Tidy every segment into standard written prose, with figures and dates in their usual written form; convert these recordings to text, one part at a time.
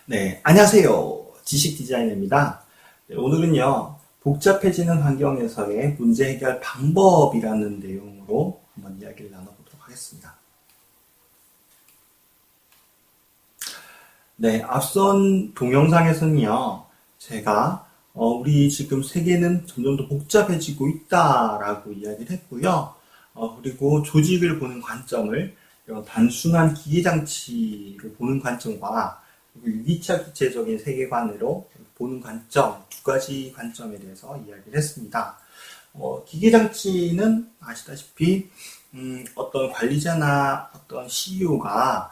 네, 안녕하세요. 지식 디자이너입니다. 네, 오늘은요, 복잡해지는 환경에서의 문제 해결 방법이라는 내용으로 한번 이야기를 나눠보도록 하겠습니다. 네, 앞선 동영상에서는요, 제가 우리 지금 세계는 점점 더 복잡해지고 있다라고 이야기를 했고요. 그리고 조직을 보는 관점을 이런 단순한 기계장치를 보는 관점과 그리고 유기체 기체적인 세계관으로 보는 관점, 두 가지 관점에 대해서 이야기를 했습니다. 기계장치는 아시다시피 어떤 관리자나 어떤 CEO가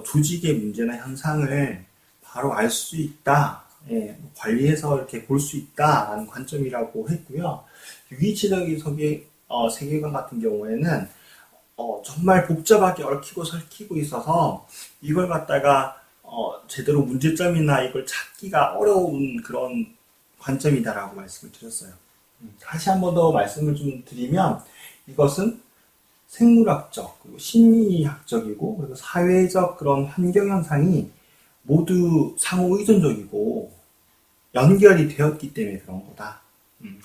조직의 문제나 현상을 바로 알 수 있다, 관리해서 이렇게 볼 수 있다라는 관점이라고 했고요. 유기체적인 세계관 같은 경우에는 정말 복잡하게 얽히고 설키고 있어서 이걸 갖다가 제대로 문제점이나 이걸 찾기가 어려운 그런 관점이다라고 말씀을 드렸어요. 다시 한 번 더 말씀을 좀 드리면 이것은 생물학적, 그리고 심리학적이고 그리고 사회적 그런 환경 현상이 모두 상호 의존적이고 연결이 되었기 때문에 그런 거다.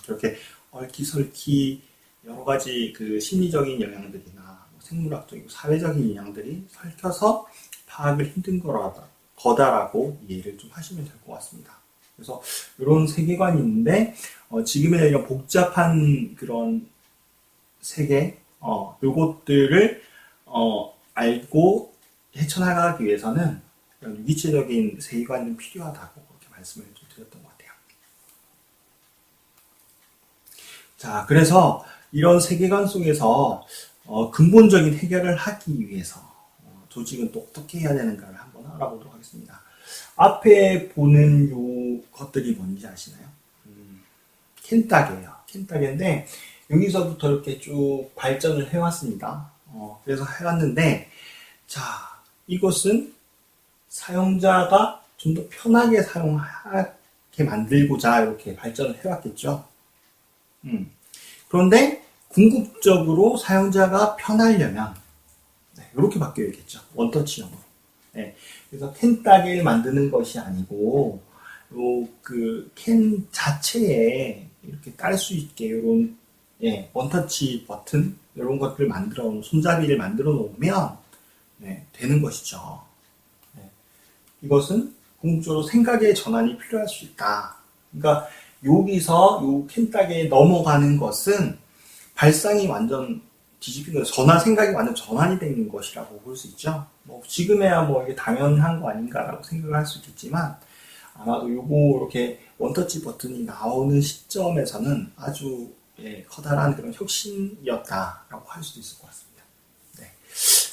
그렇게 얽히설키 여러 가지 그 심리적인 영향들이나 생물학적이고 사회적인 영향들이 설켜서 파악을 힘든 거다라고 이해를 좀 하시면 될 것 같습니다. 그래서 이런 세계관이 있는데 지금의 이런 복잡한 그런 세계, 요것들을 알고 헤쳐나가기 위해서는 이런 유기체적인 세계관이 좀 필요하다고 그렇게 말씀을 좀 드렸던 것 같아요. 자, 그래서 이런 세계관 속에서 근본적인 해결을 하기 위해서 조직은 또 어떻게 해야 되는가를 한번 알아보도록 하겠습니다. 앞에 보는 요 것들이 뭔지 아시나요? 캔따개예요. 캔따개인데 여기서부터 이렇게 쭉 발전을 해왔습니다. 그래서 해왔는데, 자, 이것은 사용자가 좀 더 편하게 사용하게 만들고자 이렇게 발전을 해왔겠죠. 그런데 궁극적으로 사용자가 편하려면 이렇게 바뀌어야겠죠. 원터치형으로. 네. 그래서 캔따개를 만드는 것이 아니고 그 캔 자체에 이렇게 깔 수 있게 이런 원터치 버튼 이런 것들을 만들어 놓은 손잡이를 만들어 놓으면 되는 것이죠. 이것은 궁극적으로 생각의 전환이 필요할 수 있다. 그러니까 여기서 요 캔따개에 넘어가는 것은 발상이 완전 뒤집힌 거예요. 생각이 완전 전환이 된 것이라고 볼 수 있죠. 지금에야 이게 당연한 거 아닌가라고 생각을 할 수 있겠지만, 아마도 요거 이렇게 원터치 버튼이 나오는 시점에서는 아주 커다란 그런 혁신이었다라고 할 수도 있을 것 같습니다. 네.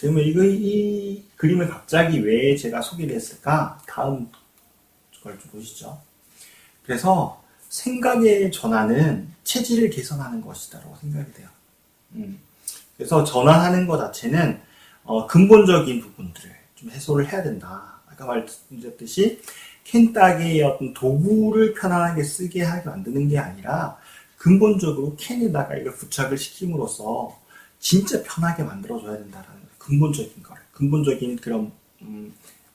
그러면 이 그림을 갑자기 왜 제가 소개를 했을까? 다음 걸 좀 보시죠. 그래서 생각의 전환은 체질을 개선하는 것이다라고 생각이 돼요. 그래서 전환하는 것 자체는 근본적인 부분들을 좀 해소를 해야 된다. 아까 말씀드렸듯이 캔따개의 어떤 도구를 편안하게 쓰게 하게 만드는 게 아니라 근본적으로 캔에다가 이걸 부착을 시킴으로써 진짜 편하게 만들어줘야 된다라는 근본적인 그런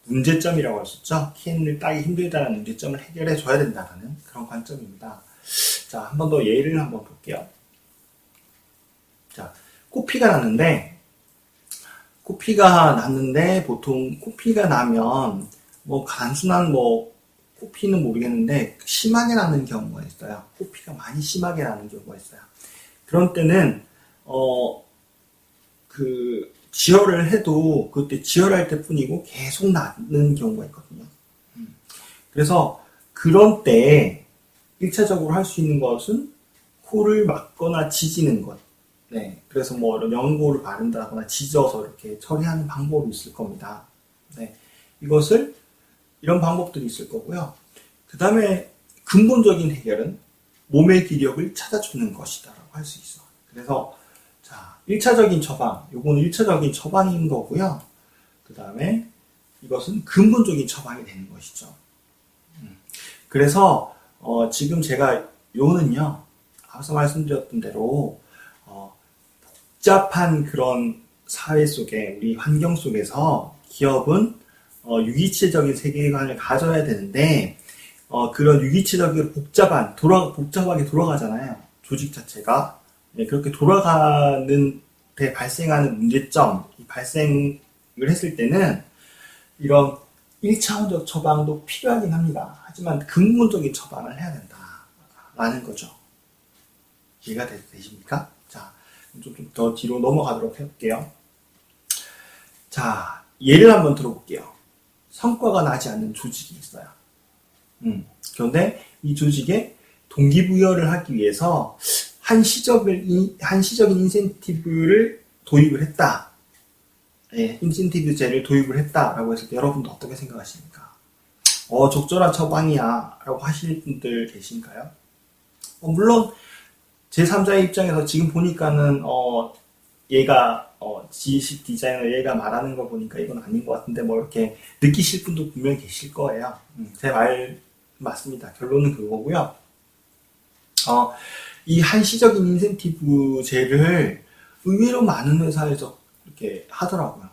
문제점이라고 할 수 있죠. 캔을 따기 힘들다는 문제점을 해결해줘야 된다는 그런 관점입니다. 자, 한 번 더 예를 한번 볼게요. 자, 코피가 났는데 보통 코피가 나면 단순한 코피는 모르겠는데 심하게 나는 경우가 있어요. 코피가 많이 심하게 나는 경우가 있어요. 그런 때는 지혈을 해도 그때 지혈할 때뿐이고 계속 나는 경우가 있거든요. 그래서 그런 때 1차적으로 할 수 있는 것은 코를 막거나 지지는 것. 네, 그래서 이런 연고를 바른다거나 지져서 이렇게 처리하는 방법이 있을 겁니다. 네, 이런 방법들이 있을 거고요. 그 다음에 근본적인 해결은 몸의 기력을 찾아주는 것이다라고 할 수 있어. 그래서 자, 1차적인 처방, 요거는 1차적인 처방인 거고요. 그 다음에 이것은 근본적인 처방이 되는 것이죠. 그래서 지금 제가 요는요, 앞서 말씀드렸던 대로 복잡한 그런 사회 속에, 우리 환경 속에서 기업은 유기체적인 세계관을 가져야 되는데, 그런 유기체적으로 복잡하게 돌아가잖아요. 조직 자체가. 네, 그렇게 돌아가는 데 발생하는 문제점, 이 발생을 했을 때는 이런 1차원적 처방도 필요하긴 합니다. 하지만 근본적인 처방을 해야 된다라는 거죠. 이해가 되십니까? 자, 좀 더 뒤로 넘어가도록 해볼게요. 자, 예를 한번 들어볼게요. 성과가 나지 않는 조직이 있어요. 그런데 이 조직에 동기부여를 하기 위해서 한시적인 인센티브를 도입을 했다. 예, 인센티브제를 도입을 했다라고 했을 때 여러분도 어떻게 생각하십니까? 적절한 처방이야 라고 하실 분들 계신가요? 물론 제3자의 입장에서 지금 보니까는 얘가 지식 디자이너 얘가 말하는 거 보니까 이건 아닌 것 같은데 뭐 이렇게 느끼실 분도 분명히 계실 거예요. 제 말 맞습니다. 결론은 그거고요. 이 한시적인 인센티브제를 의외로 많은 회사에서 이렇게 하더라고요.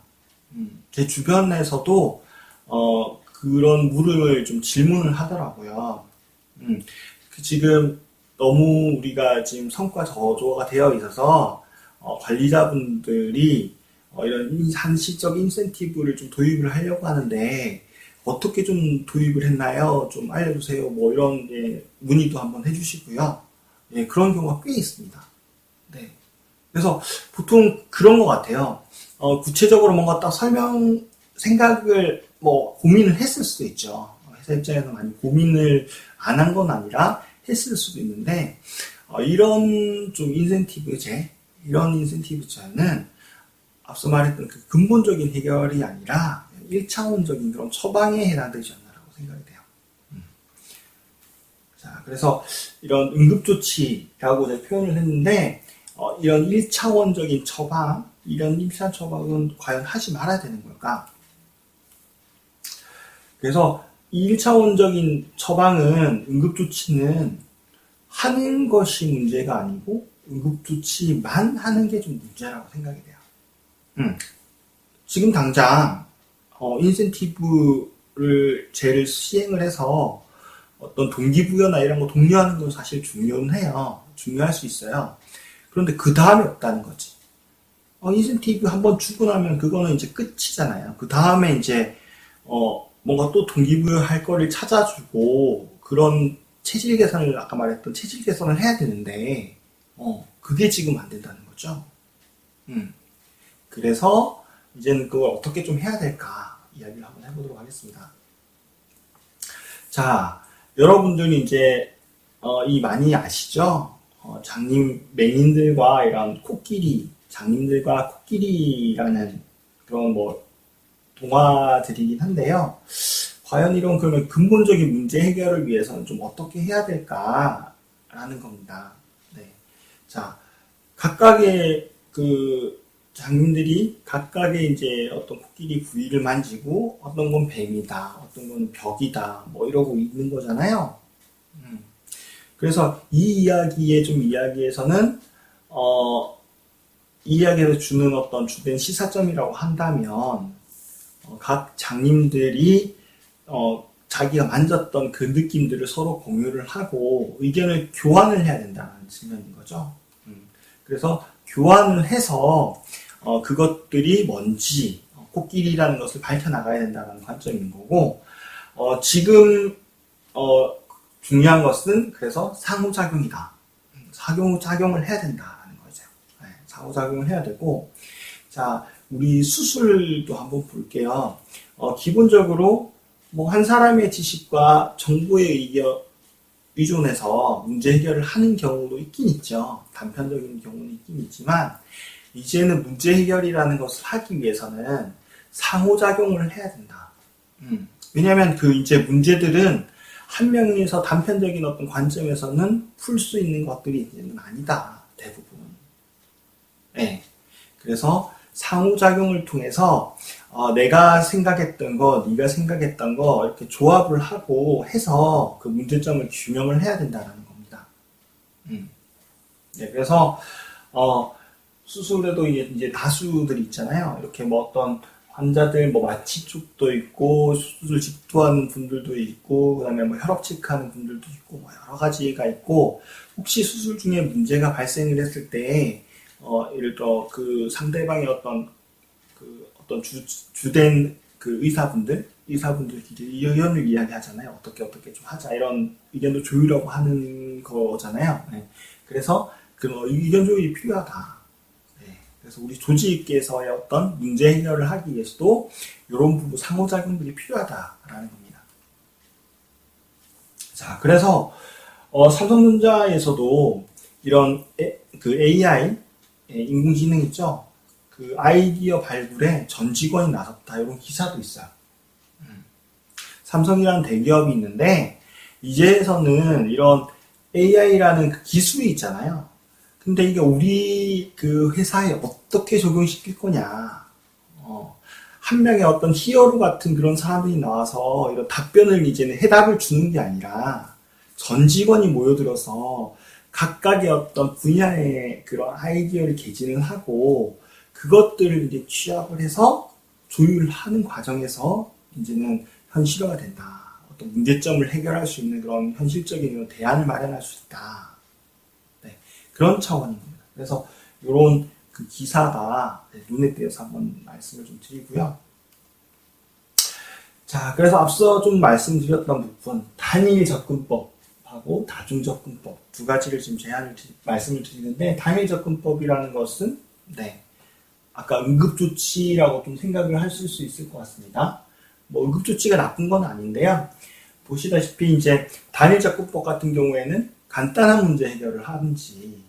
제 주변에서도 그런 물음을 좀 질문을 하더라고요. 지금 너무 우리가 지금 성과 저조가 되어 있어서 관리자분들이 이런 한시적 인센티브를 좀 도입을 하려고 하는데 어떻게 좀 도입을 했나요? 좀 알려주세요. 뭐 이런 문의도 한번 해주시고요. 예, 그런 경우가 꽤 있습니다. 네. 그래서 보통 그런 것 같아요. 구체적으로 뭔가 딱 생각을 고민을 했을 수도 있죠. 회사 입장에서 많이 고민을 안 한 건 아니라 했을 수도 있는데 이런 좀 이런 인센티브제는 앞서 말했던 그 근본적인 해결이 아니라 1차원적인 그런 처방에 해당되지 않나라고 생각이 돼요. 자, 그래서 이런 응급조치라고 제가 표현을 했는데 이런 1차원적인 처방, 이런 임상 처방은 과연 하지 말아야 되는 걸까? 그래서 이 1차원적인 처방은 응급조치는 하는 것이 문제가 아니고 응급조치만 하는 게 좀 문제라고 생각이 돼요. 지금 당장 제를 시행을 해서 어떤 동기부여나 이런 거 독려하는 건 사실 중요해요. 중요할 수 있어요. 그런데 그 다음에 없다는 거지. 인센티브 한번 주고 나면 그거는 이제 끝이잖아요. 그 다음에 이제 뭔가 또 동기부여할 거를 찾아주고 그런 체질 개선을 아까 말했던 체질 개선을 해야 되는데 그게 지금 안 된다는 거죠. 그래서 이제는 그걸 어떻게 좀 해야 될까 이야기를 한번 해보도록 하겠습니다. 자, 여러분들이 이제 많이 아시죠? 맹인들과 이런 장님들과 코끼리라는 그런 동화들이긴 한데요. 과연 이런 그러면 근본적인 문제 해결을 위해서는 좀 어떻게 해야 될까라는 겁니다. 네. 자, 각각의 그 장님들이 각각의 이제 어떤 코끼리 부위를 만지고 어떤 건 뱀이다, 어떤 건 벽이다, 뭐 이러고 있는 거잖아요. 그래서 이 이야기에서는 이 이야기에서 주는 어떤 주된 시사점이라고 한다면 각 장님들이 자기가 만졌던 그 느낌들을 서로 공유를 하고 의견을 교환을 해야 된다는 측면인 거죠. 그래서 교환을 해서 그것들이 뭔지 코끼리라는 것을 밝혀나가야 된다는 관점인 거고 지금 중요한 것은 그래서 상호작용이다. 상호작용을 해야 된다는 거죠. 네, 상호작용을 해야 되고 자 우리 수술도 한번 볼게요. 기본적으로 한 사람의 지식과 정보에 의존해서 문제 해결을 하는 경우도 있긴 있죠. 단편적인 경우는 있긴 있지만 이제는 문제 해결이라는 것을 하기 위해서는 상호작용을 해야 된다. 왜냐하면 그 이제 문제들은 한 명에서 단편적인 어떤 관점에서는 풀 수 있는 것들이 이제는 아니다. 대부분. 네. 그래서 상호작용을 통해서 내가 생각했던 거, 네가 생각했던 거 이렇게 조합을 하고 해서 그 문제점을 규명을 해야 된다는 겁니다. 네, 그래서 수술에도 이제 다수들이 있잖아요. 이렇게 어떤 환자들 뭐 마취 쪽도 있고 수술 집도하는 분들도 있고 그다음에 뭐 혈압 체크하는 분들도 있고 뭐 여러 가지가 있고 혹시 수술 중에 문제가 발생을 했을 때 예를 들어 그 상대방의 어떤 주된 그 의사분들끼리 의견을 이야기하잖아요. 어떻게 좀 하자 이런 의견도 조율하고 하는 거잖아요. 네. 그래서 그런 의견 조율이 필요하다. 네. 그래서 우리 조직에서의 어떤 문제 해결을 하기 위해서도 이런 부분 상호작용들이 필요하다라는 겁니다. 자, 그래서 삼성전자에서도 이런 그 AI 인공지능 있죠. 그 아이디어 발굴에 전 직원이 나섰다 이런 기사도 있어요. 삼성이라는 대기업이 있는데 이제서는 이런 AI라는 그 기술이 있잖아요. 근데 이게 우리 그 회사에 어떻게 적용시킬 거냐. 한 명의 어떤 히어로 같은 그런 사람들이 나와서 이런 답변을 이제는 해답을 주는 게 아니라 전 직원이 모여들어서 각각의 어떤 분야의 그런 아이디어를 개진을 하고 그것들을 이제 취합을 해서 조율하는 과정에서 이제는 현실화가 된다. 어떤 문제점을 해결할 수 있는 그런 현실적인 대안을 마련할 수 있다. 네, 그런 차원입니다. 그래서 이런 그 기사가 눈에 띄어서 한번 말씀을 좀 드리고요. 자, 그래서 앞서 좀 말씀드렸던 부분, 단일 접근법하고 다중 접근법 두 가지를 지금 말씀을 드리는데, 단일 접근법이라는 것은, 네, 아까 응급조치라고 좀 생각을 하실 수 있을 것 같습니다. 뭐, 응급조치가 나쁜 건 아닌데요. 보시다시피 이제 단일 접근법 같은 경우에는 간단한 문제 해결을 하는지,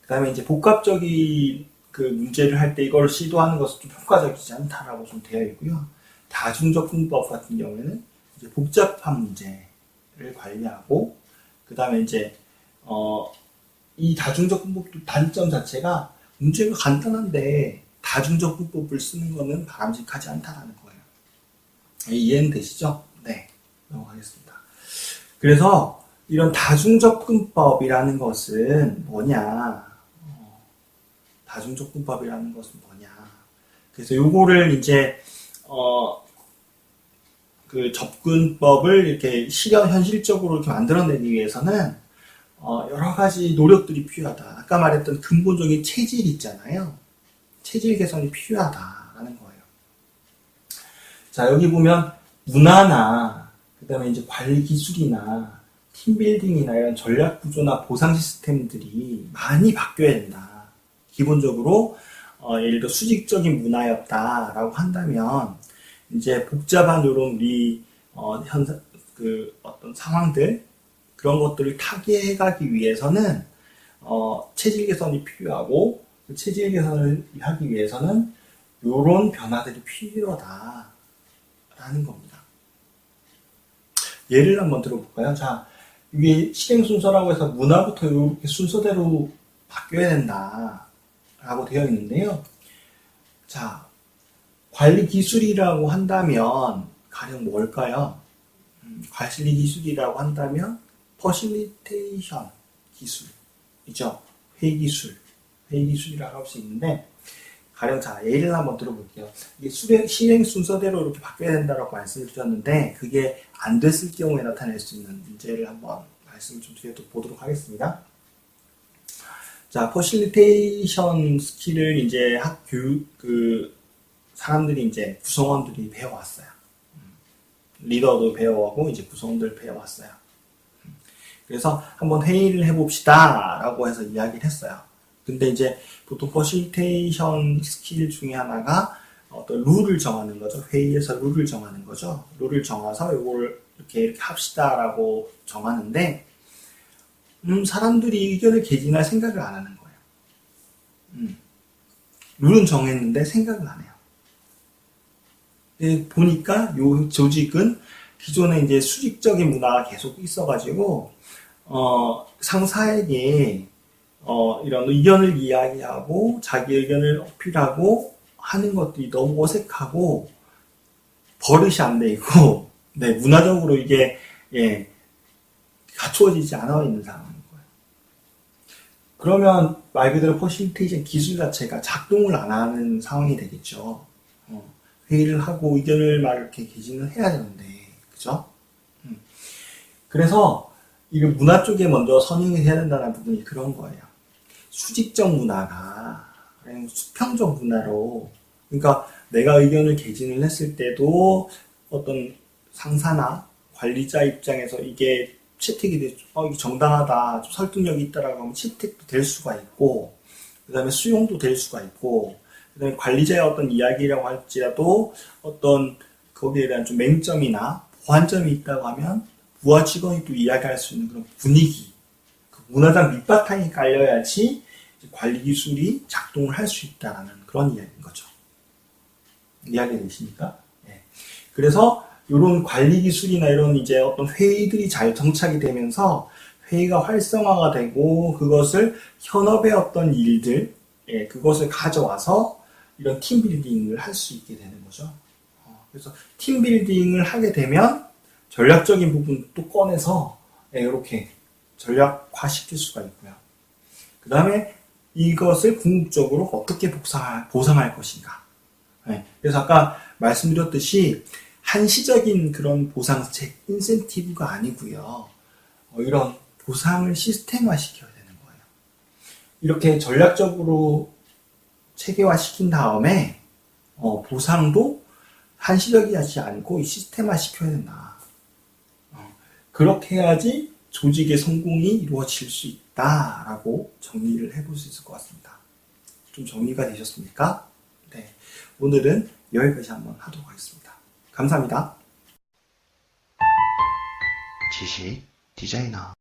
그 다음에 이제 복합적인 그 문제를 할 때 이걸 시도하는 것은 좀 효과적이지 않다라고 좀 되어 있고요. 다중 접근법 같은 경우에는 이제 복잡한 문제를 관리하고, 그 다음에 이제, 이 다중 접근법도 단점 자체가 문제가 간단한데 다중 접근법을 쓰는 것은 바람직하지 않다라는 거예요. 이해는 되시죠? 네. 넘어가겠습니다. 그래서 이런 다중 접근법이라는 것은 뭐냐? 다중 접근법이라는 것은 뭐냐? 그래서 요거를 이제 그 접근법을 이렇게 현실적으로 이렇게 만들어내기 위해서는 여러 가지 노력들이 필요하다. 아까 말했던 근본적인 체질 있잖아요. 체질 개선이 필요하다라는 거예요. 자, 여기 보면 문화나 그다음에 이제 관리 기술이나 팀빌딩이나 이런 전략 구조나 보상 시스템들이 많이 바뀌어야 된다. 기본적으로 예를 들어 수직적인 문화였다라고 한다면 이제 복잡한 이런 우리 현상 그 어떤 상황들 그런 것들을 타개해가기 위해서는 체질 개선이 필요하고 그 체질 개선을 하기 위해서는 이런 변화들이 필요하다라는 겁니다. 예를 한번 들어볼까요? 자, 이게 실행 순서라고 해서 문화부터 이렇게 순서대로 바뀌어야 된다라고 되어 있는데요. 자, 관리 기술이라고 한다면 가령 뭘까요? 관리 기술이라고 한다면 퍼실리테이션 기술이죠. 회의 기술이라고 할 수 있는데 가령 자 예를 한번 들어볼게요. 이게 실행 순서대로 이렇게 바뀌어야 된다고 말씀을 드렸는데 그게 안 됐을 경우에 나타낼 수 있는 문제를 한번 말씀을 좀 드려보도록 하겠습니다. 자, 퍼실리테이션 스킬을 이제 사람들이 이제 구성원들이 배워왔어요. 리더도 배워오고 이제 구성원들 배워왔어요. 그래서 한번 회의를 해봅시다 라고 해서 이야기를 했어요. 근데 이제 보통 퍼실리테이션 스킬 중에 하나가 어떤 룰을 정하는 거죠. 회의에서 룰을 정하는 거죠. 룰을 정해서 이걸 이렇게 합시다 라고 정하는데 사람들이 의견을 개진할 생각을 안 하는 거예요. 룰은 정했는데 생각을 안 해요. 보니까 요 조직은 기존에 이제 수직적인 문화가 계속 있어가지고 상사에게 이런 의견을 이야기하고 자기 의견을 어필하고 하는 것들이 너무 어색하고 버릇이 안 돼 있고 네, 문화적으로 이게 갖추어지지 않아 있는 상황인 거예요. 그러면 말 그대로 퍼실리테이션 기술 자체가 작동을 안 하는 상황이 되겠죠. 회의를 하고 의견을 막 이렇게 개진을 해야 되는데, 그죠? 그래서 이거 문화 쪽에 먼저 선행을 해야 된다는 부분이 그런 거예요. 수직적 문화가 아니면 수평적 문화로, 그러니까 내가 의견을 개진을 했을 때도 어떤 상사나 관리자 입장에서 이게 채택이 이게 정당하다, 좀 설득력이 있다라고 하면 채택도 될 수가 있고, 그 다음에 수용도 될 수가 있고, 그 다음에 관리자의 어떤 이야기라고 할지라도 어떤 거기에 대한 좀 맹점이나 보완점이 있다고 하면 부하 직원이 또 이야기할 수 있는 그런 분위기, 그 문화적 밑바탕이 깔려야지 관리 기술이 작동을 할 수 있다라는 그런 이야기인 거죠. 이해하게 되십니까? 네. 그래서 이런 관리 기술이나 이런 이제 어떤 회의들이 잘 정착이 되면서 회의가 활성화가 되고 그것을 현업의 어떤 일들, 그것을 가져와서 이런 팀빌딩을 할 수 있게 되는 거죠. 그래서 팀빌딩을 하게 되면 전략적인 부분도 꺼내서 이렇게 전략화 시킬 수가 있고요. 그 다음에 이것을 궁극적으로 어떻게 보상할 것인가. 그래서 아까 말씀드렸듯이 한시적인 그런 보상책, 인센티브가 아니고요. 이런 보상을 시스템화 시켜야 되는 거예요. 이렇게 전략적으로 체계화 시킨 다음에 보상도 한시적이지 않고 시스템화 시켜야 된다. 그렇게 해야지 조직의 성공이 이루어질 수 있다라고 정리를 해볼 수 있을 것 같습니다. 좀 정리가 되셨습니까? 네, 오늘은 여기까지 한번 하도록 하겠습니다. 감사합니다. 지식 디자이너